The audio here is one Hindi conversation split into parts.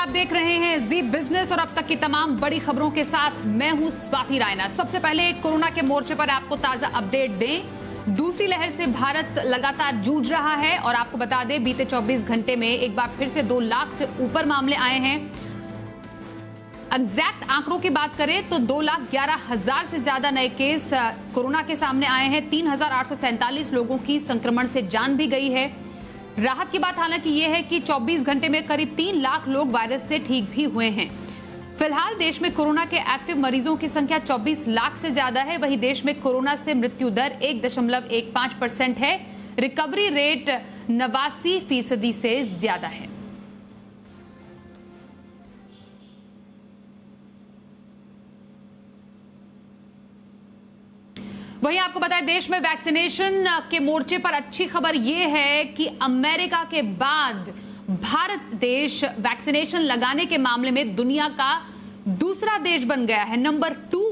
आप देख रहे हैं जी बिजनेस और अब तक की तमाम बड़ी खबरों के साथ मैं हूं स्वाति रायना। सबसे पहले कोरोना के मोर्चे पर आपको ताजा अपडेट दें। दूसरी लहर से भारत लगातार जूझ रहा है और आपको बता दें बीते 24 घंटे में एक बार फिर से 2 लाख से ऊपर मामले आए हैं। एग्जैक्ट आंकड़ों की बात करें तो 2,11,000 से ज्यादा नए केस कोरोना के सामने आए हैं। 3,847 लोगों की संक्रमण से जान भी गई है। राहत की बात हालांकि यह है कि 24 घंटे में करीब 3 लाख लोग वायरस से ठीक भी हुए हैं। फिलहाल देश में कोरोना के एक्टिव मरीजों की संख्या 24 लाख से ज्यादा है। वहीं देश में कोरोना से मृत्यु दर 1.15% है। रिकवरी रेट 89% से ज्यादा है। वहीं आपको बताएं देश में वैक्सीनेशन के मोर्चे पर अच्छी खबर यह है कि अमेरिका के बाद भारत देश वैक्सीनेशन लगाने के मामले में दुनिया का दूसरा देश बन गया है। नंबर 2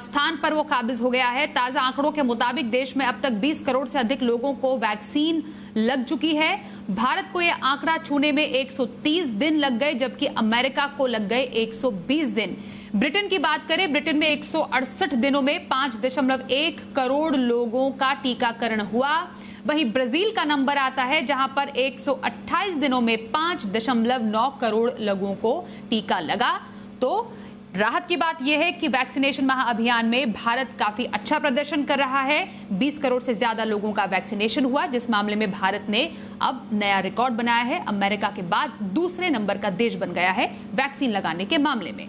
स्थान पर वो काबिज हो गया है। ताजा आंकड़ों के मुताबिक देश में अब तक 20 करोड़ से अधिक लोगों को वैक्सीन लग चुकी है। भारत को यह आंकड़ा छूने में 130 दिन लग गए, जबकि अमेरिका को लग गए 120 दिन। ब्रिटेन की बात करें, ब्रिटेन में 168 दिनों में 5.1 करोड़ लोगों का टीकाकरण हुआ। वहीं ब्राजील का नंबर आता है जहां पर 128 दिनों में 5.9 करोड़ लोगों को टीका लगा। तो राहत की बात यह है कि वैक्सीनेशन महाअभियान में भारत काफी अच्छा प्रदर्शन कर रहा है। 20 करोड़ से ज्यादा लोगों का वैक्सीनेशन हुआ, जिस मामले में भारत ने अब नया रिकॉर्ड बनाया है। अमेरिका के बाद दूसरे नंबर का देश बन गया है वैक्सीन लगाने के मामले में।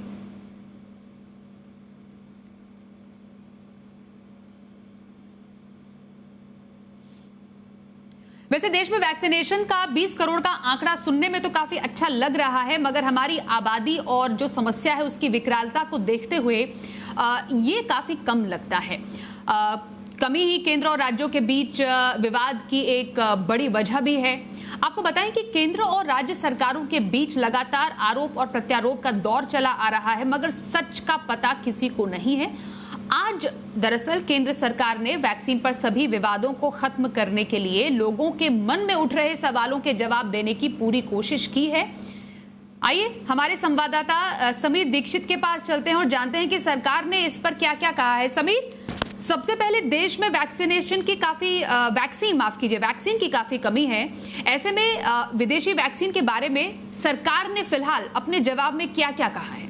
वैसे देश में वैक्सीनेशन का 20 करोड़ का आंकड़ा सुनने में तो काफी अच्छा लग रहा है, मगर हमारी आबादी और जो समस्या है उसकी विकरालता को देखते हुए ये काफी कम लगता है। कमी ही केंद्र और राज्यों के बीच विवाद की एक बड़ी वजह भी है। आपको बताएं कि केंद्र और राज्य सरकारों के बीच लगातार आरोप और प्रत्यारोप का दौर चला आ रहा है, मगर सच का पता किसी को नहीं है। आज दरअसल केंद्र सरकार ने वैक्सीन पर सभी विवादों को खत्म करने के लिए लोगों के मन में उठ रहे सवालों के जवाब देने की पूरी कोशिश की है। आइए हमारे संवाददाता समीर दीक्षित के पास चलते हैं और जानते हैं कि सरकार ने इस पर क्या क्या कहा है। समीर, सबसे पहले देश में वैक्सीन की काफी कमी है। ऐसे में विदेशी वैक्सीन के बारे में सरकार ने फिलहाल अपने जवाब में क्या क्या कहा है?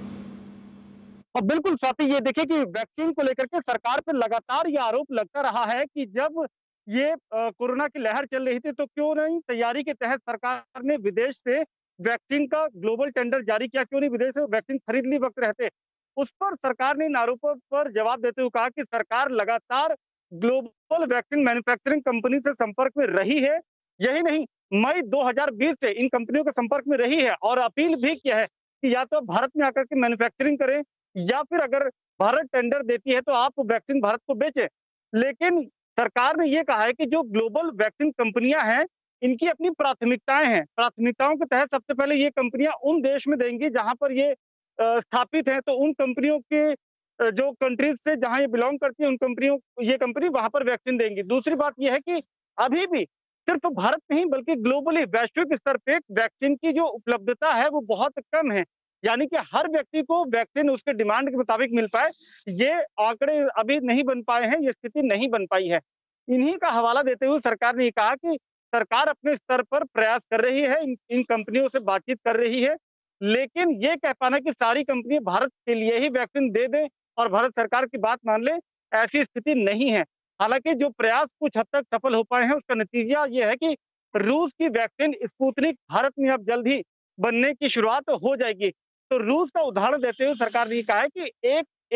और बिल्कुल स्वाति, ये देखिए कि वैक्सीन को लेकर के सरकार पे लगातार ये आरोप लगता रहा है कि जब ये कोरोना की लहर चल रही थी तो क्यों नहीं तैयारी के तहत सरकार ने विदेश से वैक्सीन का ग्लोबल टेंडर जारी किया, क्यों नहीं विदेश से वैक्सीन खरीद ली वक्त रहते। उस पर सरकार ने इन आरोपों पर जवाब देते हुए कहा कि सरकार लगातार ग्लोबल वैक्सीन मैन्युफैक्चरिंग कंपनी से संपर्क में रही है। यही नहीं, मई 2020 से इन कंपनियों के संपर्क में रही है और अपील भी किया है कि या तो भारत में आकर के मैन्युफैक्चरिंग करें या फिर अगर भारत टेंडर देती है तो आप वैक्सीन भारत को बेचें। लेकिन सरकार ने यह कहा है कि जो ग्लोबल वैक्सीन कंपनियां हैं, इनकी अपनी प्राथमिकताएं हैं। प्राथमिकताओं के तहत सबसे पहले ये कंपनियां उन देश में देंगी जहां पर ये स्थापित है, तो उन कंपनियों के जो कंट्रीज से जहां ये बिलोंग करती है, उन कंपनियों ये कंपनी वहां पर वैक्सीन देंगी। दूसरी बात यह है कि अभी भी सिर्फ भारत नहीं बल्कि ग्लोबली वैश्विक स्तर पे वैक्सीन की जो उपलब्धता है वो बहुत कम है, यानी कि हर व्यक्ति को वैक्सीन उसके डिमांड के मुताबिक मिल पाए, ये आंकड़े अभी नहीं बन पाए हैं, ये स्थिति नहीं बन पाई है। इन्हीं का हवाला देते हुए सरकार ने कहा कि सरकार अपने स्तर पर प्रयास कर रही है, इन कंपनियों से बातचीत कर रही है, लेकिन ये कह पाना कि सारी कंपनी भारत के लिए ही वैक्सीन दे दें और भारत सरकार की बात मान ले, ऐसी स्थिति नहीं है। हालांकि जो प्रयास कुछ हद तक सफल हो पाए हैं, उसका नतीजा ये है कि रूस की वैक्सीन स्पुतनिक भारत में अब जल्द ही बनने की शुरुआत हो जाएगी। तो रूस का उदाहरण देते हुए सरकार ने कहा है कि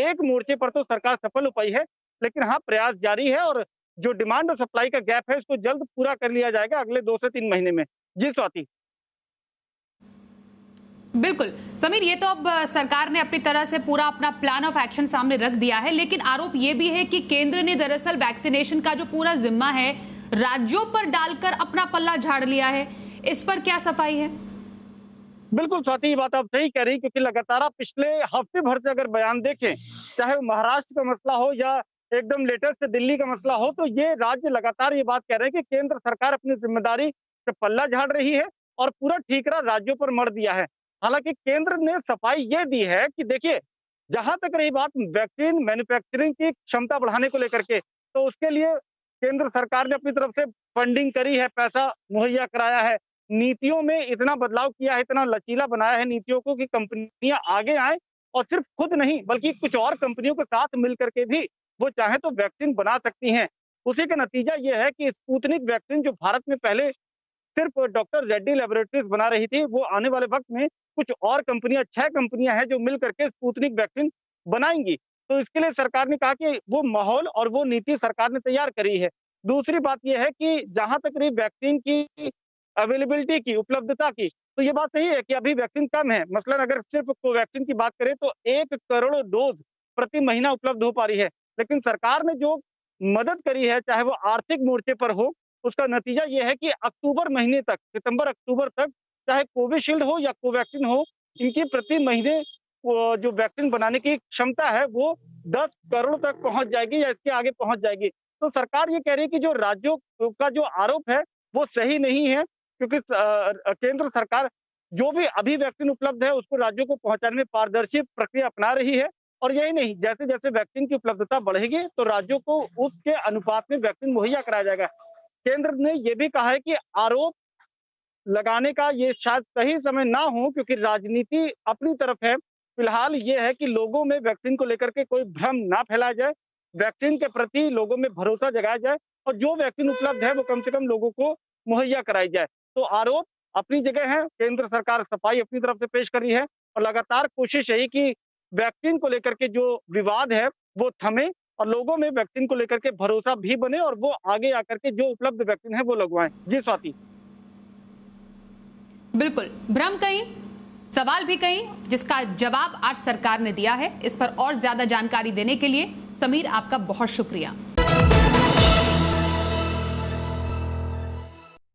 एक मोर्चे पर तो सरकार सफल हो पाई है, लेकिन हाँ प्रयास जारी है और जो डिमांड और सप्लाई का गैप है इसको जल्द पूरा कर लिया जाएगा अगले 2 से 3 महीने में। जी स्वाति। बिल्कुल समीर, ये तो अब सरकार ने अपनी तरह से पूरा अपना प्लान ऑफ एक्शन सामने रख दिया है, लेकिन आरोप ये भी है कि केंद्र ने दरअसल वैक्सीनेशन का जो पूरा जिम्मा है राज्यों पर डालकर अपना पल्ला झाड़ लिया है। इस पर क्या सफाई है? बिल्कुल स्वाति, ये बात आप सही कह रही, क्योंकि लगातार आप पिछले हफ्ते भर से अगर बयान देखें, चाहे वो महाराष्ट्र का मसला हो या एकदम लेटेस्ट दिल्ली का मसला हो, तो ये राज्य लगातार ये बात कह रहे हैं कि केंद्र सरकार अपनी जिम्मेदारी से पल्ला झाड़ रही है और पूरा ठीकरा राज्यों पर मढ़ दिया है। हालांकि केंद्र ने सफाई ये दी है कि देखिए, जहां तक रही बात वैक्सीन मैन्युफैक्चरिंग की क्षमता बढ़ाने को लेकर के, तो उसके लिए केंद्र सरकार ने अपनी तरफ से फंडिंग करी है, पैसा मुहैया कराया है, नीतियों में इतना बदलाव किया है, इतना लचीला बनाया है नीतियों को कि कंपनियां आगे आए और सिर्फ खुद नहीं बल्कि कुछ और कंपनियों के साथ मिलकर के भी वो चाहे तो वैक्सीन बना सकती हैं। उसी का नतीजा ये है कि स्पुतनिक वैक्सीन जो भारत में पहले सिर्फ डॉक्टर रेड्डी लैबोरेटरीज बना रही थी, वो आने वाले वक्त में कुछ और कंपनियां, 6 कंपनियां हैं जो मिल करके स्पुतनिक वैक्सीन बनाएंगी। तो इसके लिए सरकार ने कहा कि वो माहौल और वो नीति सरकार ने तैयार करी है। दूसरी बात ये है कि जहां तक रही वैक्सीन की अवेलेबिलिटी की, उपलब्धता की, तो ये बात सही है कि अभी वैक्सीन कम है। मसलन अगर सिर्फ कोवैक्सीन की बात करें तो 1 करोड़ डोज प्रति महीना उपलब्ध हो पा रही है। लेकिन सरकार ने जो मदद करी है, चाहे वो आर्थिक मोर्चे पर हो, उसका नतीजा ये है कि अक्टूबर महीने तक, सितंबर-अक्टूबर तक, चाहे कोविशील्ड हो या कोवैक्सीन हो, इनकी प्रति महीने जो वैक्सीन बनाने की क्षमता है, वो 10 करोड़ तक पहुँच जाएगी या इसके आगे पहुँच जाएगी। तो सरकार ये कह रही है कि जो राज्यों का जो आरोप है, वो सही नहीं है, क्योंकि केंद्र सरकार जो भी अभी वैक्सीन उपलब्ध है, उसको राज्यों को पहुँचाने में पारदर्शी प्रक्रिया अपना रही है। और यही नहीं, जैसे-जैसे वैक्सीन की उपलब्धता बढ़ेगी, तो राज्यों को उसके अनुपात में वैक्सीन मुहैया कराया जाएगा। केंद्र ने ये भी कहा है कि आरोप लगाने का ये शायद सही समय ना हो, क्योंकि राजनीति अपनी तरफ है। फिलहाल ये है कि लोगों में वैक्सीन को लेकर के कोई भ्रम ना फैलाया जाए, वैक्सीन के प्रति लोगों में भरोसा जगाया जाए और जो वैक्सीन उपलब्ध है वो कम से कम लोगों को मुहैया कराई जाए। तो आरोप अपनी जगह है, केंद्र सरकार सफाई अपनी तरफ से पेश कर रही है और लगातार कोशिश यही कि वैक्सीन को लेकर के जो विवाद है वो थमे और लोगों में वैक्सीन को लेकर के भरोसा भी बने और वो आगे आकर के जो उपलब्ध वैक्सीन है वो लगवाएं। जी स्वाति। बिल्कुल, भ्रम कहीं, सवाल भी कहीं, जिसका जवाब आज सरकार ने दिया है। इस पर और ज्यादा जानकारी देने के लिए समीर, आपका बहुत शुक्रिया।